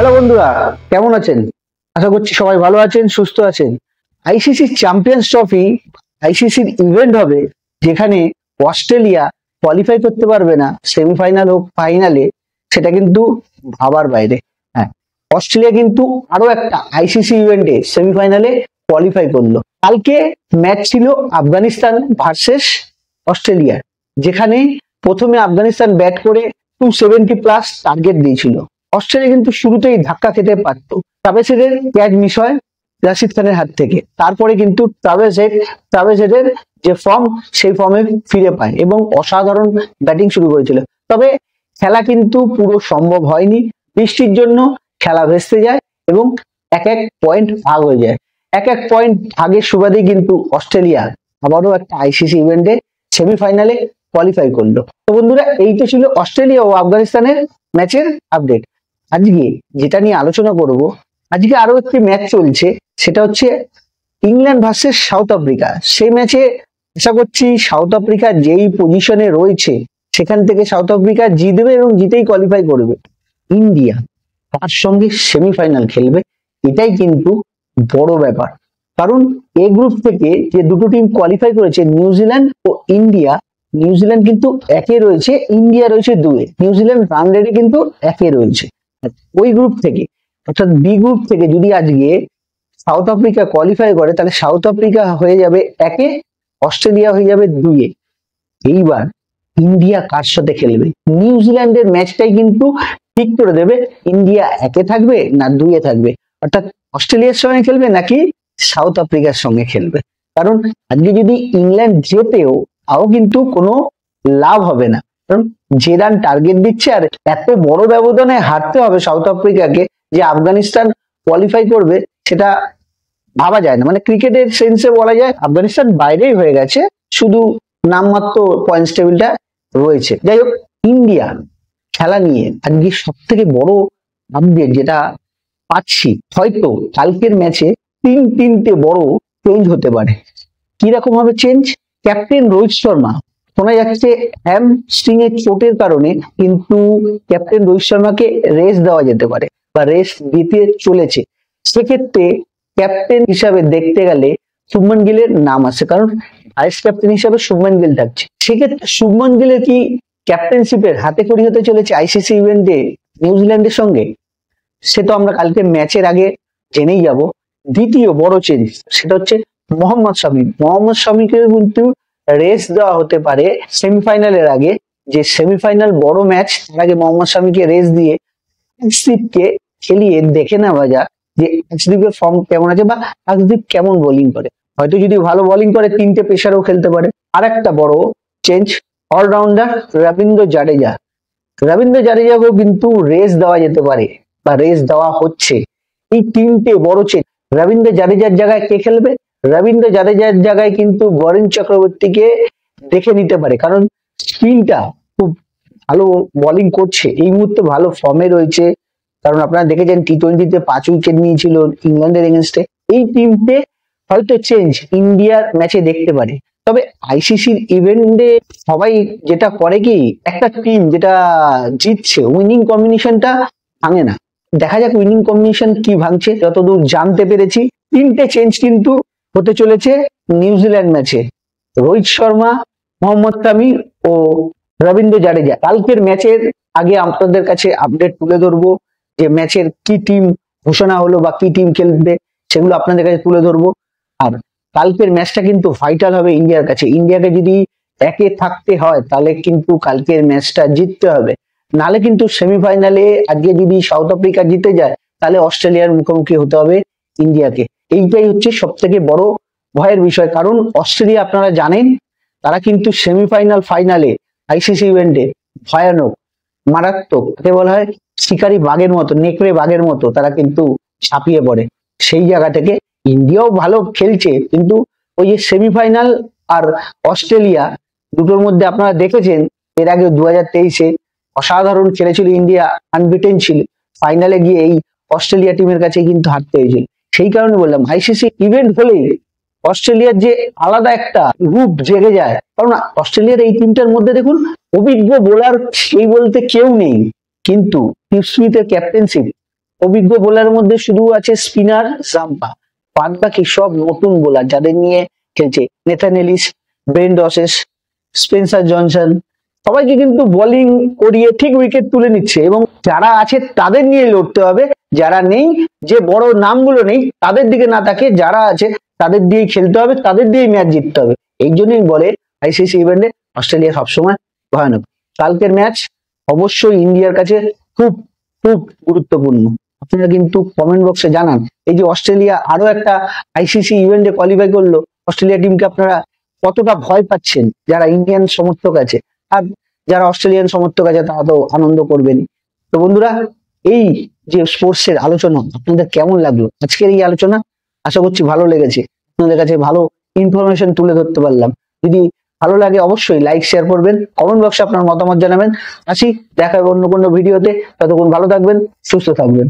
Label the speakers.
Speaker 1: Hello বন্ধুরা, কেমন আছেন? আশা করছি সবাই ভালো আছেন, সুস্থ আছেন। আইসিসি চ্যাম্পিয়ন্স ট্রফি আইসিসির ইভেন্ট হবে যেখানে অস্ট্রেলিয়া কোয়ালিফাই করতে পারবে না, সেমিফাইনাল হোক ফাইনালে, সেটা কিন্তু ভাবার বাইরে। হ্যাঁ, অস্ট্রেলিয়া কিন্তু আরো একটা আইসিসি ইভেন্টে সেমিফাইনালে কোয়ালিফাই করলো। কালকে ম্যাচ ছিল আফগানিস্তান ভার্সেস অস্ট্রেলিয়া, যেখানে প্রথমে আফগানিস্তান ব্যাট করে 270+ টার্গেট দিয়েছিল। অস্ট্রেলিয়া কিন্তু শুরুতেই ধাক্কা খেতে পারতো। ট্রাভিস হেডের ক্যাচ মিস হয় রাশিদ খানের হাত থেকে, তারপরে কিন্তু ট্রাভিস হেডের যে ফর্ম, সেই ফর্মে ফিরে পায় এবং অসাধারণ ব্যাটিং শুরু করেছিল। তবে খেলা কিন্তু পুরো সম্ভব হয়নি, বৃষ্টির জন্য খেলা ভেস্তে যায় এবং এক এক পয়েন্ট ভাগ হয়ে যায়। এক এক পয়েন্ট ভাগের সুবাদেই কিন্তু অস্ট্রেলিয়া আবারও একটা আইসিসি ইভেন্টে সেমিফাইনালে কোয়ালিফাই করলো। তো বন্ধুরা, এই তো ছিল অস্ট্রেলিয়া ও আফগানিস্তানের ম্যাচের আপডেট। আজকে যেটা নিয়ে আলোচনা করব, আজকে আরো একটি ম্যাচ চলছে, সেটা হচ্ছে ইংল্যান্ড ভার্সেস সাউথ আফ্রিকা। সেই ম্যাচে আশা করছি সাউথ আফ্রিকা যেই পজিশনে রয়েছে সেখান থেকে সাউথ আফ্রিকা জিতবে এবং জিতেই কোয়ালিফাই করবে। ইন্ডিয়া তার সঙ্গে সেমিফাইনাল খেলবে, এটাই কিন্তু বড় ব্যাপার। কারণ এ গ্রুপ থেকে যে দুটো টিম কোয়ালিফাই করেছে, নিউজিল্যান্ড ও ইন্ডিয়া, নিউজিল্যান্ড কিন্তু একে রয়েছে, ইন্ডিয়া রয়েছে দুয়ে। নিউজিল্যান্ড রান রেটে কিন্তু একে রয়েছে। ওই গ্রুপ থেকে, অর্থাৎ বি গ্রুপ থেকে যদি আজকে সাউথ আফ্রিকা কোয়ালিফাই করে, তাহলে সাউথ আফ্রিকা হয়ে যাবে একে, অস্ট্রেলিয়া হয়ে যাবে দুয়ে। এইবার ইন্ডিয়া কার সাথে খেলবে, নিউজিল্যান্ডের ম্যাচটাই কিন্তু ঠিক করে দেবে ইন্ডিয়া একে থাকবে না দুয়ে থাকবে, অর্থাৎ অস্ট্রেলিয়ার সঙ্গে খেলবে নাকি সাউথ আফ্রিকার সঙ্গে খেলবে। কারণ আজকে যদি ইংল্যান্ড জেতেও তাও কিন্তু কোনো লাভ হবে না, কারণ যে রান টার্গেট দিচ্ছে আর এত বড় ব্যবধানে হারতে হবে সাউথ আফ্রিকাকে যে আফগানিস্তান কোয়ালিফাই করবে, সেটা ভাবা যায় না। মানে ক্রিকেটের সেন্সে বলা যায় আফগানিস্তান বাইরেই হয়ে গেছে, শুধু নামমাত্র পয়েন্টস টেবিলটা রয়েছে। যাই হোক, ইন্ডিয়া খেলা নিয়ে আজকে সব থেকে বড় আপডেট যেটা পাচ্ছি, হয়তো কালকের ম্যাচে তিনটে বড় চেঞ্জ হতে পারে। কিরকম হবে চেঞ্জ? ক্যাপ্টেন রোহিত শর্মা, শোনা যাচ্ছে হ্যামস্ট্রিং এর চোটের কারণে কিন্তু ক্যাপ্টেন রোহিত শর্মাকে রেস্ট দেওয়া যেতে পারে বা রেস্ট দিতে চলেছে। সেক্ষেত্রে ক্যাপ্টেন হিসাবে দেখতে গেলে শুভমান গিলের নাম আসে, কারণ ভাইস ক্যাপ্টেন হিসাবে শুভমান গিল থাকছে। সেক্ষেত্রে শুভমান গিলের কি ক্যাপ্টেনশিপের হাতে খড়ি হতে চলেছে আইসিসি ইভেন্টে নিউজিল্যান্ডের সঙ্গে? সে তো আমরা কালকে ম্যাচের আগে জেনেই যাব। দ্বিতীয় বড় চেঞ্জ সেটা হচ্ছে মোহাম্মদ শামিকে কিন্তু রেস্ট দেওয়া হতে পারে সেমিফাইনালের আগে। যে সেমিফাইনাল বড় ম্যাচ, তার আগে মোহাম্মদ শামিকে রেস্ট দিয়ে আর্শদীপকে খেলিয়ে দেখে নেওয়া যাক যে আর্শদীপের ফর্ম কেমন আছে বা আর্শদীপ কেমন বোলিং করে। হয়তো যদি ভালো বোলিং করে তিনটে পেসারও খেলতে পারে। আর একটা বড় চেঞ্জ, অলরাউন্ডার রবীন্দ্র জাডেজাকেও কিন্তু রেস্ট দেওয়া যেতে পারে বা রেস্ট দেওয়া হচ্ছে। এই তিনটে বড় চেঞ্জ। রবীন্দ্র জাডেজার জায়গায় কে খেলবে? রবীন্দ্র জাডেজার জায়গায় কিন্তু বরেন চক্রবর্তীকে দেখে নিতে পারে, কারণ স্পিনটা খুব ভালো বোলিং করছে, এই মুহূর্তে ভালো ফর্মে রয়েছে। কারণ আপনারা দেখেছেন টি-20-তে 5 উইকেট নিয়েছিল ইংল্যান্ডের এগেনস্টে। এই টিমকে হয়তো চেঞ্জ ইন্ডিয়ার ম্যাচে দেখতে পারে। তবে আইসিসির ইভেন্টে সবাই যেটা করে কি, একটা টিম যেটা জিতছে উইনিং কম্বিনেশনটা ভাঙে না। দেখা যাক উইনিং কম্বিনেশন কি ভাঙছে। যতদূর জানতে পেরেছি তিনটে চেঞ্জ কিন্তু হতে চলেছে নিউজিল্যান্ড ম্যাচে। রোহিত শর্মা, মোহাম্মদ শামি ও রবীন্দ্র জাডেজা। কালকের ম্যাচের আগে আপনাদের কাছে আপডেট তুলে ধরবো, যে ম্যাচের কি টিম ঘোষণা হলো বা কি টিম খেলবে, সেগুলো আপনাদের কাছে তুলে ধরবো। আর কালকের ম্যাচটা কিন্তু ভাইটাল হবে ইন্ডিয়ার কাছে। ইন্ডিয়াকে যদি একে থাকতে হয় তাহলে কিন্তু কালকের ম্যাচটা জিততে হবে, নালে কিন্তু সেমিফাইনালে আজকে যদি সাউথ আফ্রিকা জিতে যায় তাহলে অস্ট্রেলিয়ার মুখোমুখি হতে হবে ইন্ডিয়াকে। এইটাই হচ্ছে সব থেকে বড় ভয়ের বিষয়, কারণ অস্ট্রেলিয়া আপনারা জানেন তারা কিন্তু সেমিফাইনাল ফাইনালে আইসিসি ইভেন্টে ভয়ানক, মারাত্মক, তাকে বলা হয় শিকারি বাঘের মতো, নেকড়ে বাঘের মতো তারা কিন্তু ছাপিয়ে পড়ে। সেই জায়গা থেকে ইন্ডিয়াও ভালো খেলছে, কিন্তু ওই যে সেমিফাইনাল আর অস্ট্রেলিয়া দুটোর মধ্যে আপনারা দেখেছেন এর আগে 2023-এ অসাধারণ খেলেছিল ইন্ডিয়া, আনবিটেন ছিল। ফাইনালে গিয়ে এই অস্ট্রেলিয়া টিমের কাছে কিন্তু হারতে হয়েছিল। সেই কারণে বললাম আইসিসি ইভেন্ট হলেই অস্ট্রেলিয়ার যে আলাদা একটা রূপ জেগে যায়। কারণ অস্ট্রেলিয়ার এই টিমটার মধ্যে দেখুন অভিজ্ঞ বোলার সেই বলতে কেউ নেই, কিন্তু স্টিভ স্মিথের ক্যাপ্টেনশিপ অভিজ্ঞ বোলারের মধ্যে শুধু আছে স্পিনার জাম্পা, বাদ বাকি সব নতুন বোলার যাদের নিয়ে খেলছে। Nathan Ellis, Ben Dwarshuis, Spencer Johnson, সবাইকে কিন্তু বোলিং করিয়ে ঠিক উইকেট তুলে নিচ্ছে, এবং যারা আছে তাদের নিয়ে লড়তে হবে। যারা নেই, যে বড় নামগুলো নেই তাদের দিকে না তাকে, যারা আছে তাদের দিয়েই খেলতে হবে, তাদের দিয়েই ম্যাচ জিততে হবে। এই জন্যই বলে আইসিসি ইভেন্টে অস্ট্রেলিয়া সবসময় ভয়ানক। কালকের ম্যাচ অবশ্যই ইন্ডিয়ার কাছে খুব খুব গুরুত্বপূর্ণ। আপনারা কিন্তু কমেন্ট বক্সে জানান, এই যে অস্ট্রেলিয়া আরো একটা আইসিসি ইভেন্টে কোয়ালিফাই করলো, অস্ট্রেলিয়া টিমকে আপনারা কতটা ভয় পাচ্ছেন যারা ইন্ডিয়ান সমর্থক আছে, আর যারা অস্ট্রেলিয়ান সমর্থক আছে তারা তো আনন্দ করবেন। তো বন্ধুরা, এই যে স্পোর্টস এর আলোচনা আপনাদের কেমন লাগলো, আজকের এই আলোচনা আশা করছি ভালো লেগেছে, আপনাদের কাছে ভালো ইনফরমেশন তুলে ধরতে পারলাম। যদি ভালো লাগে অবশ্যই লাইক শেয়ার করবেন, কমেন্ট বক্সে আপনার মতামত জানাবেন। আসি, দেখা হবে অন্য কোনো ভিডিওতে। ততক্ষণ ভালো থাকবেন, সুস্থ থাকবেন।